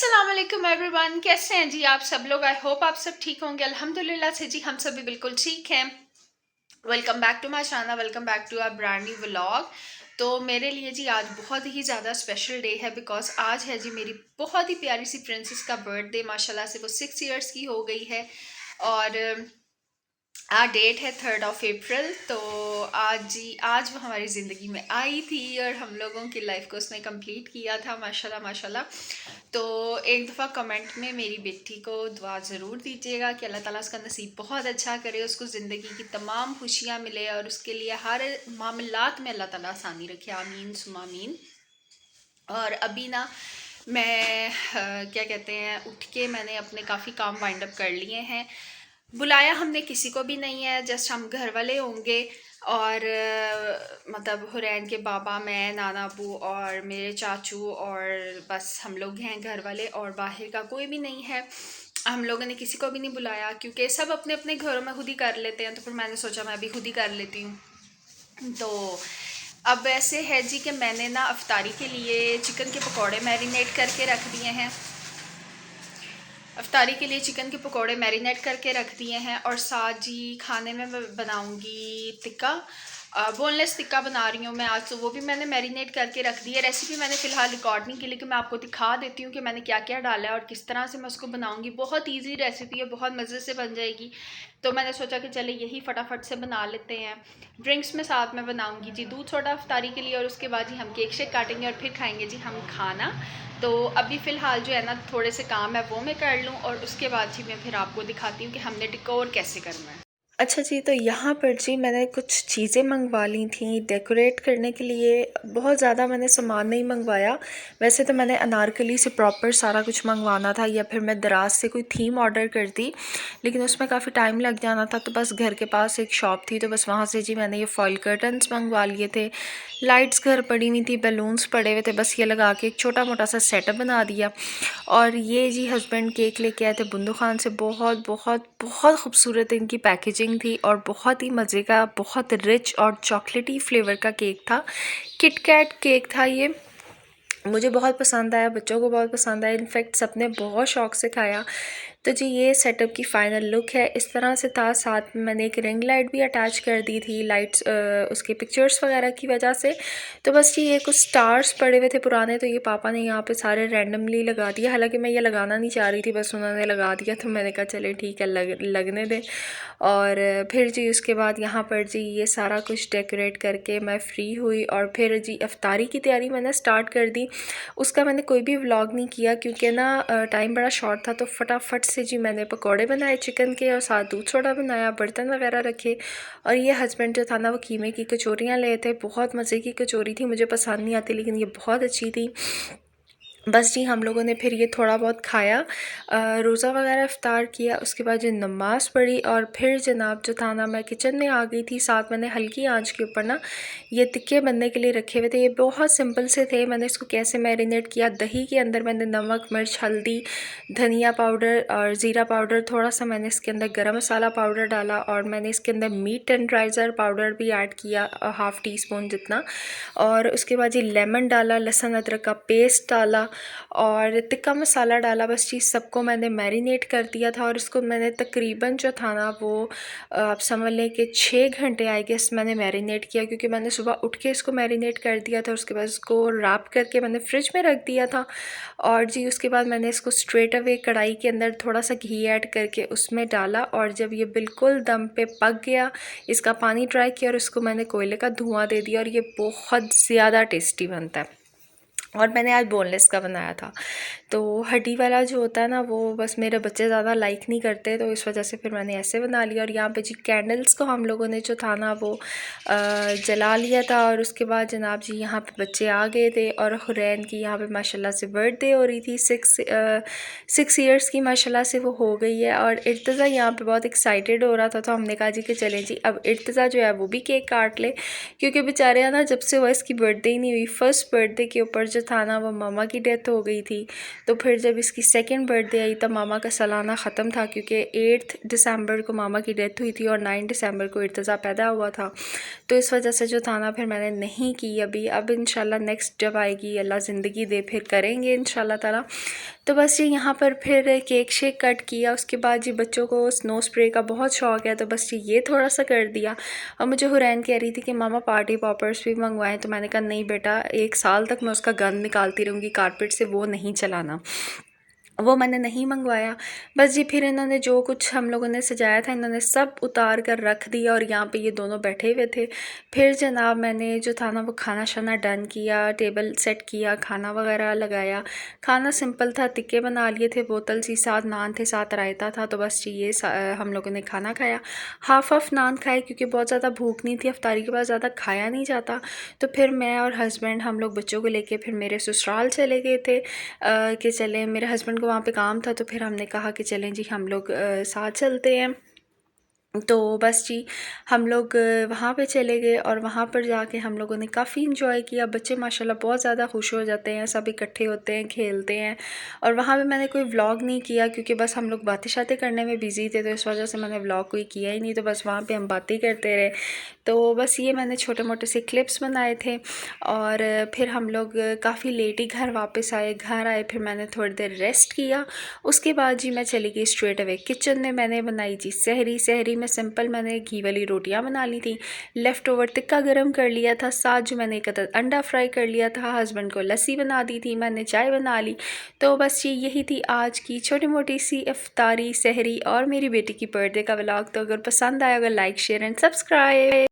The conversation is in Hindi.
अस्सलाम वालेकुम एवरीवन, कैसे हैं जी आप सब लोग। आई होप आप सब ठीक होंगे। अल्हम्दुलिल्लाह से जी हम सब भी बिल्कुल ठीक हैं। Welcome back to my channel, welcome back to a brand new vlog. तो मेरे लिए जी आज बहुत ही ज़्यादा स्पेशल डे है बिकॉज आज है जी मेरी बहुत ही प्यारी सी प्रिंसेस का बर्थडे। माशाल्लाह से वो 6 इयर्स की हो गई है और आज डेट है 3 अप्रैल। तो आज वो हमारी ज़िंदगी में आई थी और हम लोगों की लाइफ को उसने कंप्लीट किया था माशाल्लाह माशाल्लाह। तो एक दफ़ा कमेंट में मेरी बेटी को दुआ ज़रूर दीजिएगा कि अल्लाह ताला उसका नसीब बहुत अच्छा करे, उसको ज़िंदगी की तमाम खुशियाँ मिले और उसके लिए हर मामलात में अल्लाह ताला आसानी रखे। आमीन सुमा आमीन। और अभी ना मैं क्या कहते हैं उठ के मैंने अपने काफ़ी काम वाइंड अप कर लिए हैं। बुलाया हमने किसी को भी नहीं है, जस्ट हम घर वाले होंगे और मतलब हुरैन के बाबा, मैं, नाना अबू और मेरे चाचू और बस हम लोग हैं घर वाले और बाहर का कोई भी नहीं है। हम लोगों ने किसी को भी नहीं बुलाया क्योंकि सब अपने अपने घरों में खुद ही कर लेते हैं। तो फिर मैंने सोचा मैं भी खुद ही कर लेती हूँ। तो अब ऐसे है जी कि मैंने ना अफ्तारी के लिए चिकन के पकौड़े मैरिनेट करके रख दिए हैं। अफ्तारी के लिए चिकन के पकोड़े मैरिनेट करके रख दिए हैं और साथ जी खाने में मैं बनाऊंगी टिक्का, बोनलेस टिक्का बना रही हूँ मैं आज। तो वो भी मैंने मैरिनेट करके रख दी है। रेसिपी मैंने फ़िलहाल रिकॉर्ड नहीं की लेकिन मैं आपको दिखा देती हूँ कि मैंने क्या क्या डाला है और किस तरह से मैं उसको बनाऊँगी। बहुत ईजी रेसिपी है, बहुत मज़े से बन जाएगी। तो मैंने सोचा कि चले यही फटाफट से बना लेते हैं। ड्रिंक्स में साथ में बनाऊँगी जी दूध सोडा अफ्तारी के लिए और उसके बाद जी हम केक शेक काटेंगे और फिर खाएँगे जी हम खाना। तो अभी फ़िलहाल जो है ना थोड़े से काम है वो मैं कर लूँ और उसके बाद जी मैं फिर आपको दिखाती हूँ कि हमने डेकोर कैसे करना है। अच्छा जी, तो यहाँ पर जी मैंने कुछ चीज़ें मंगवा ली थी डेकोरेट करने के लिए। बहुत ज़्यादा मैंने सामान नहीं मंगवाया। वैसे तो मैंने अनारकली से प्रॉपर सारा कुछ मंगवाना था या फिर मैं दराज से कोई थीम ऑर्डर करती, लेकिन उसमें काफ़ी टाइम लग जाना था। तो बस घर के पास एक शॉप थी तो बस वहाँ से जी मैंने ये फॉइल कर्टन्स मंगवा लिए थे। लाइट्स घर पड़ी हुई थी, बैलून्स पड़े हुए थे, बस ये लगा के एक छोटा मोटा सा सेटअप बना दिया। और ये जी हस्बैंड केक लेके आए थे बुंदू खान से। बहुत बहुत बहुत खूबसूरत इनकी पैकेजिंग थी और बहुत ही मज़े का, बहुत रिच और चॉकलेटी फ्लेवर का केक था। किट कैट केक था ये। मुझे बहुत पसंद आया, बच्चों को बहुत पसंद आया, इनफैक्ट सबने बहुत शौक़ से खाया। तो जी ये सेटअप की फ़ाइनल लुक है, इस तरह से था। साथ में मैंने एक रिंग लाइट भी अटैच कर दी थी, लाइट्स उसके पिक्चर्स वगैरह की वजह से। तो बस ये कुछ स्टार्स पड़े हुए थे पुराने, तो ये पापा ने यहाँ पे सारे रैंडमली लगा दिया। हालांकि मैं ये लगाना नहीं चाह रही थी, बस उन्होंने लगा दिया तो मैंने कहा चले ठीक है लगने दें। और फिर जी उसके बाद यहाँ पर जी ये सारा कुछ डेकोरेट करके मैं फ़्री हुई और फिर जी अफ्तारी की तैयारी मैंने स्टार्ट कर दी। उसका मैंने कोई भी व्लॉग नहीं किया क्योंकि ना टाइम बड़ा शॉर्ट था। तो फटाफट से जी मैंने पकोड़े बनाए चिकन के और साथ दूध सोडा बनाया, बर्तन वगैरह रखे। और ये हस्बैंड जो था ना वो कीमे की कचौरियाँ ले थे। बहुत मज़े की कचौरी थी, मुझे पसंद नहीं आती लेकिन ये बहुत अच्छी थी। बस जी हम लोगों ने फिर ये थोड़ा बहुत खाया, रोज़ा वगैरह इफ्तार किया, उसके बाद जो नमाज़ पढ़ी और फिर जनाब जो था ना मैं किचन में आ गई थी। साथ मैंने हल्की आंच के ऊपर ना ये टिक्के बनने के लिए रखे हुए थे। ये बहुत सिंपल से थे। मैंने इसको कैसे मैरिनेट किया, दही के अंदर मैंने नमक, मिर्च, हल्दी, धनिया पाउडर और ज़ीरा पाउडर, थोड़ा सा मैंने इसके अंदर गरम मसाला पाउडर डाला और मैंने इसके अंदर मीट टेंडराइज़र पाउडर भी ऐड किया, हाफ़ टी स्पून जितना। और उसके बाद ये लेमन डाला, लहसुन अदरक का पेस्ट डाला और टिक्का मसाला डाला। बस चीज़ सबको मैंने मैरिनेट कर दिया था और इसको मैंने तकरीबन जो था ना वो आप समझ लें कि 6 घंटे आई गेस मैंने मैरिनेट किया, क्योंकि मैंने सुबह उठ के इसको मैरिनेट कर दिया था। उसके बाद इसको रैप करके मैंने फ्रिज में रख दिया था। और जी उसके बाद मैंने इसको स्ट्रेट अवे कढ़ाई के अंदर थोड़ा सा घी ऐड करके उसमें डाला और जब ये बिल्कुल दम पे पक गया, इसका पानी ड्राई किया और इसको मैंने कोयले का धुआं दे दिया और ये बहुत ज़्यादा टेस्टी बनता है। और मैंने आज बोनलेस का बनाया था। तो हड्डी वाला जो होता है ना वो बस मेरे बच्चे ज़्यादा लाइक नहीं करते, तो इस वजह से फिर मैंने ऐसे बना लिया। और यहाँ पे जी कैंडल्स को हम लोगों ने जो था ना वो जला लिया था। और उसके बाद जनाब जी यहाँ पे बच्चे आ गए थे और हुरैन की यहाँ पे माशाल्लाह से बर्थडे हो रही थी। 6 इयर्स की माशाल्लाह से वो हो गई है। और इर्तज़ा यहाँ पे बहुत एक्साइटेड हो रहा था, तो हमने कहा जी कि चलें जी अब इर्तज़ा जो है वो भी केक काट ले, क्योंकि बेचारे ना जब से वो इसकी बर्थडे ही नहीं हुई, फर्स्ट बर्थडे के ऊपर जो था ना वो मामा की डेथ हो गई थी। तो फिर जब इसकी सेकंड बर्थडे आई तब मामा का सालाना ख़त्म था, क्योंकि 8 दिसंबर को मामा की डेथ हुई थी और 9 दिसंबर को इर्तज़ा पैदा हुआ था। तो इस वजह से जो था ना फिर मैंने नहीं की अभी। अब इंशाल्लाह नेक्स्ट जब आएगी, अल्लाह ज़िंदगी दे, फिर करेंगे इंशाल्लाह ताला। तो बस ये यहाँ पर फिर केक शेक कट किया। उसके बाद जी बच्चों को स्नो स्प्रे का बहुत शौक़ है, तो बस ये थोड़ा सा कर दिया। और मुझे हुरैन कह रही थी कि मामा पार्टी पॉपर्स भी मंगवाएं, तो मैंने कहा नहीं बेटा, 1 साल तक मैं उसका गंद निकालती रहूँगी कारपेट से, वो नहीं चलाना। वो मैंने नहीं मंगवाया। बस जी फिर इन्होंने जो कुछ हम लोगों ने सजाया था इन्होंने सब उतार कर रख दिया और यहाँ पे ये दोनों बैठे हुए थे। फिर जनाब मैंने जो था ना वो खाना शाना डन किया, टेबल सेट किया, खाना वगैरह लगाया। खाना सिंपल था, टिक्के बना लिए थे, बोतल सी, साथ नान थे, साथ रायता था। तो बस ये हम लोगों ने खाना खाया। हाफ़ नान खाए क्योंकि बहुत ज़्यादा भूख नहीं थी, अफ्तारी के बाद ज़्यादा खाया नहीं जाता। तो फिर मैं और हस्बैंड हम लोग बच्चों को लेके फिर मेरे ससुराल चले गए थे कि चलें, मेरे हस्बैंड वहाँ पे काम था, तो फिर हमने कहा कि चलें जी हम लोग साथ चलते हैं। तो बस जी हम लोग वहाँ पे चले गए और वहाँ पर जाके हम लोगों ने काफ़ी इन्जॉय किया। बच्चे माशाल्लाह बहुत ज़्यादा खुश हो जाते हैं, सब इकट्ठे होते हैं, खेलते हैं। और वहाँ पे मैंने कोई व्लॉग नहीं किया क्योंकि बस हम लोग बातें शातें करने में बिज़ी थे, तो इस वजह से मैंने व्लॉग कोई किया ही नहीं। तो बस वहाँ पे हम बातें करते रहे। तो बस ये मैंने छोटे मोटे से क्लिप्स बनाए थे। और फिर हम लोग काफ़ी लेट ही घर वापस आए। घर आए फिर मैंने थोड़ी देर रेस्ट किया। उसके बाद जी मैं चली गई स्ट्रेट अवे किचन में। मैंने बनाई जी सहरी में सिंपल मैंने घी वाली रोटियां बना ली थी। लेफ़्ट ओवर टिक्का गरम कर लिया था, साथ जो मैंने एक अंडा फ्राई कर लिया था। हस्बैंड को लस्सी बना दी थी, मैंने चाय बना ली। तो बस ये यही थी आज की छोटी मोटी सी इफ्तारी, सहरी और मेरी बेटी की बर्थडे का व्लॉग। तो अगर पसंद आया अगर लाइक शेयर एंड सब्सक्राइब।